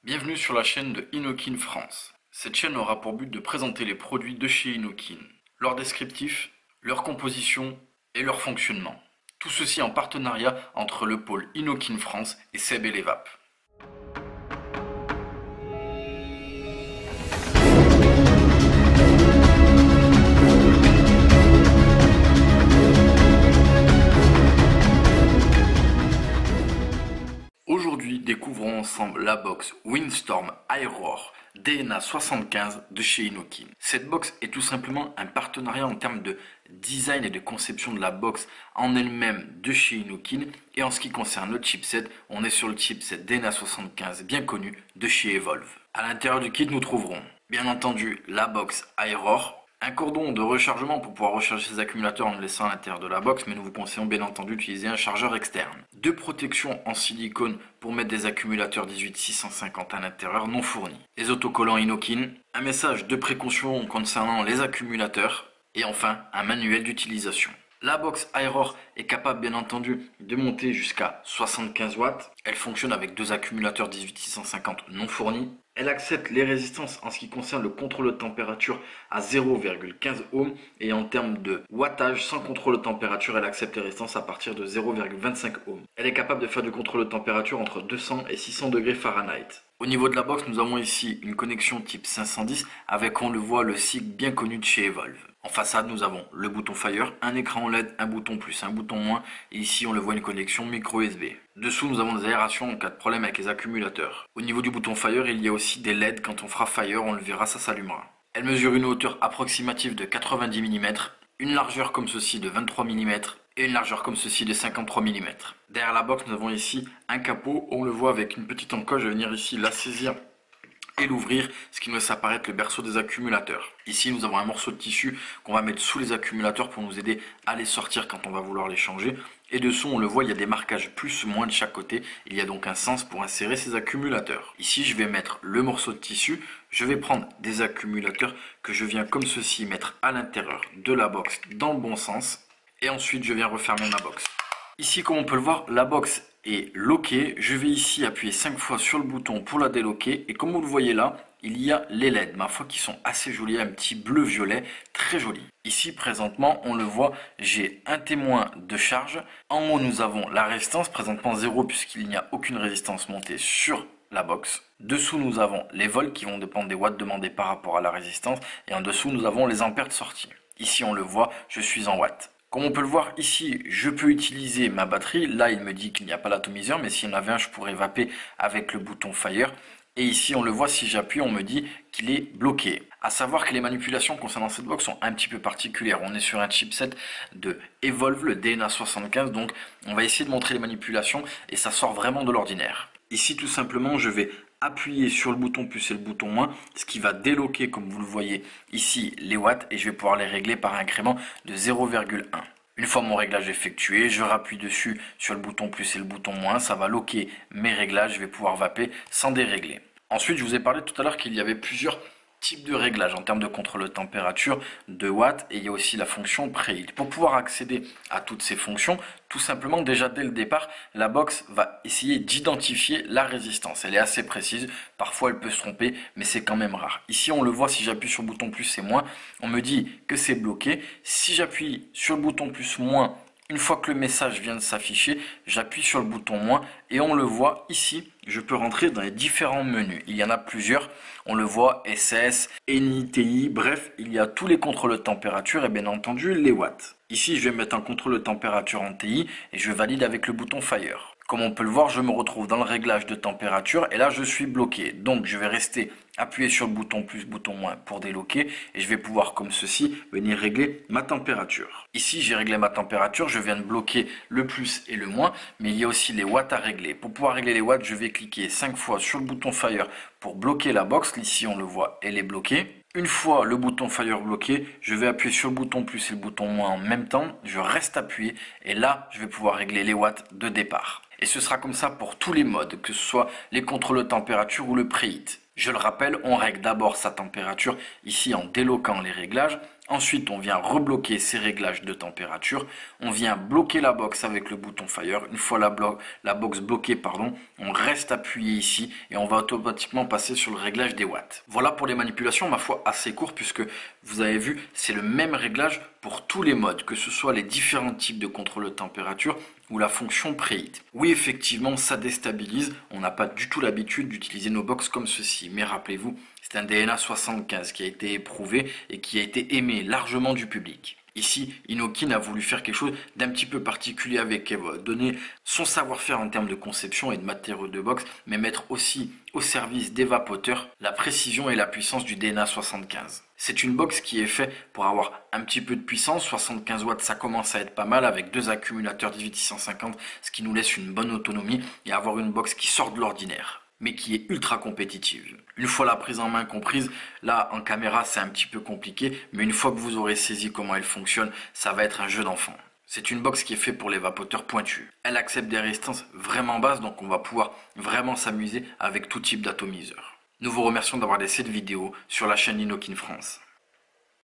Bienvenue sur la chaîne de Inokin France. Cette chaîne aura pour but de présenter les produits de chez Inokin, leur descriptif, leur composition et leur fonctionnement. Tout ceci en partenariat entre le pôle Inokin France et Seb et les Vapes. Aujourd'hui, découvrons ensemble la box Windstorm Airroar DNA 75 de chez Inokin. Cette box est tout simplement un partenariat en termes de design et de conception de la box en elle-même de chez Inokin. Et en ce qui concerne le chipset, on est sur le chipset DNA 75 bien connu de chez Evolve. À l'intérieur du kit, nous trouverons bien entendu la box Airroar, un cordon de rechargement pour pouvoir recharger ses accumulateurs en le laissant à l'intérieur de la box, mais nous vous conseillons bien entendu d'utiliser un chargeur externe. Deux protections en silicone pour mettre des accumulateurs 18650 à l'intérieur non fournis. Les autocollants Inokin, un message de précaution concernant les accumulateurs et enfin un manuel d'utilisation. La box Airroar est capable bien entendu de monter jusqu'à 75 watts. Elle fonctionne avec deux accumulateurs 18650 non fournis. Elle accepte les résistances en ce qui concerne le contrôle de température à 0,15 ohms et en termes de wattage sans contrôle de température, elle accepte les résistances à partir de 0,25 ohms. Elle est capable de faire du contrôle de température entre 200 et 600 degrés Fahrenheit. Au niveau de la box, nous avons ici une connexion type 510 avec, on le voit, le cycle bien connu de chez Evolve. En façade, nous avons le bouton Fire, un écran LED, un bouton plus, un bouton moins, et ici on le voit une connexion micro USB. Dessous, nous avons des aérations en cas de problème avec les accumulateurs. Au niveau du bouton Fire, il y a aussi des LED, quand on fera Fire, on le verra, ça s'allumera. Elle mesure une hauteur approximative de 90 mm, une largeur comme ceci de 23 mm et une largeur comme ceci de 53 mm. Derrière la box, nous avons ici un capot, on le voit avec une petite encoche, je vais venir ici la saisir et l'ouvrir, ce qui nous laisse apparaître le berceau des accumulateurs. Ici, nous avons un morceau de tissu qu'on va mettre sous les accumulateurs pour nous aider à les sortir quand on va vouloir les changer. Et dessous, on le voit, il y a des marquages plus ou moins de chaque côté. Il y a donc un sens pour insérer ces accumulateurs. Ici, je vais mettre le morceau de tissu. Je vais prendre des accumulateurs que je viens comme ceci mettre à l'intérieur de la box dans le bon sens. Et ensuite, je viens refermer ma box. Ici, comme on peut le voir, la box est loquée. Je vais ici appuyer 5 fois sur le bouton pour la déloquer. Et comme vous le voyez là, il y a les LED, ma foi, qui sont assez jolis, un petit bleu-violet, très joli. Ici, présentement, on le voit, j'ai un témoin de charge. En haut, nous avons la résistance, présentement 0 puisqu'il n'y a aucune résistance montée sur la box. Dessous, nous avons les volts qui vont dépendre des watts demandés par rapport à la résistance. Et en dessous, nous avons les ampères de sortie. Ici, on le voit, je suis en watts. Comme on peut le voir ici, je peux utiliser ma batterie. Là, il me dit qu'il n'y a pas l'atomiseur, mais s'il y en avait un, je pourrais vaper avec le bouton Fire. Et ici, on le voit, si j'appuie, on me dit qu'il est bloqué. À savoir que les manipulations concernant cette box sont un petit peu particulières. On est sur un chipset de Evolve, le DNA 75, donc on va essayer de montrer les manipulations et ça sort vraiment de l'ordinaire. Ici, tout simplement, je vais appuyer sur le bouton plus et le bouton moins, ce qui va déloquer, comme vous le voyez ici, les watts, et je vais pouvoir les régler par un incrément de 0,1. Une fois mon réglage effectué, je rappuie dessus sur le bouton plus et le bouton moins, ça va loquer mes réglages, je vais pouvoir vaper sans dérégler. Ensuite, je vous ai parlé tout à l'heure qu'il y avait plusieurs types de réglages en termes de contrôle de température, de watts, et il y a aussi la fonction preheat. Pour pouvoir accéder à toutes ces fonctions, tout simplement, déjà dès le départ, la box va essayer d'identifier la résistance. Elle est assez précise, parfois elle peut se tromper, mais c'est quand même rare. Ici, on le voit, si j'appuie sur le bouton plus et moins, on me dit que c'est bloqué. Si j'appuie sur le bouton plus moins, une fois que le message vient de s'afficher, j'appuie sur le bouton moins et on le voit ici, je peux rentrer dans les différents menus. Il y en a plusieurs, on le voit SS, ENI, TI, bref, il y a tous les contrôles de température et bien entendu les watts. Ici, je vais mettre un contrôle de température en TI et je valide avec le bouton Fire. Comme on peut le voir, je me retrouve dans le réglage de température et là je suis bloqué. Donc je vais rester appuyé sur le bouton plus, bouton moins pour déloquer et je vais pouvoir comme ceci venir régler ma température. Ici j'ai réglé ma température, je viens de bloquer le plus et le moins, mais il y a aussi les watts à régler. Pour pouvoir régler les watts, je vais cliquer 5 fois sur le bouton Fire pour bloquer la box. Ici on le voit, elle est bloquée. Une fois le bouton Fire bloqué, je vais appuyer sur le bouton plus et le bouton moins en même temps. Je reste appuyé et là je vais pouvoir régler les watts de départ. Et ce sera comme ça pour tous les modes, que ce soit les contrôles de température ou le preheat. Je le rappelle, on règle d'abord sa température ici en déloquant les réglages. Ensuite, on vient rebloquer ces réglages de température. On vient bloquer la box avec le bouton Fire. Une fois la box bloquée, on reste appuyé ici et on va automatiquement passer sur le réglage des watts. Voilà pour les manipulations, ma foi, assez court puisque vous avez vu, c'est le même réglage pour tous les modes, que ce soit les différents types de contrôle de température ou la fonction preheat. Oui, effectivement, ça déstabilise. On n'a pas du tout l'habitude d'utiliser nos box comme ceci. Mais rappelez-vous, c'est un DNA 75 qui a été éprouvé et qui a été aimé largement du public. Ici, Innokin a voulu faire quelque chose d'un petit peu particulier avec Evo, donner son savoir-faire en termes de conception et de matériaux de box, mais mettre aussi au service des vapoteurs la précision et la puissance du DNA 75. C'est une box qui est faite pour avoir un petit peu de puissance, 75 watts ça commence à être pas mal avec deux accumulateurs 18650, ce qui nous laisse une bonne autonomie et avoir une box qui sort de l'ordinaire, mais qui est ultra compétitive. Une fois la prise en main comprise, là en caméra c'est un petit peu compliqué, mais une fois que vous aurez saisi comment elle fonctionne, ça va être un jeu d'enfant. C'est une box qui est faite pour les vapoteurs pointus. Elle accepte des résistances vraiment basses, donc on va pouvoir vraiment s'amuser avec tout type d'atomiseur. Nous vous remercions d'avoir laissé cette vidéo sur la chaîne Innokin France.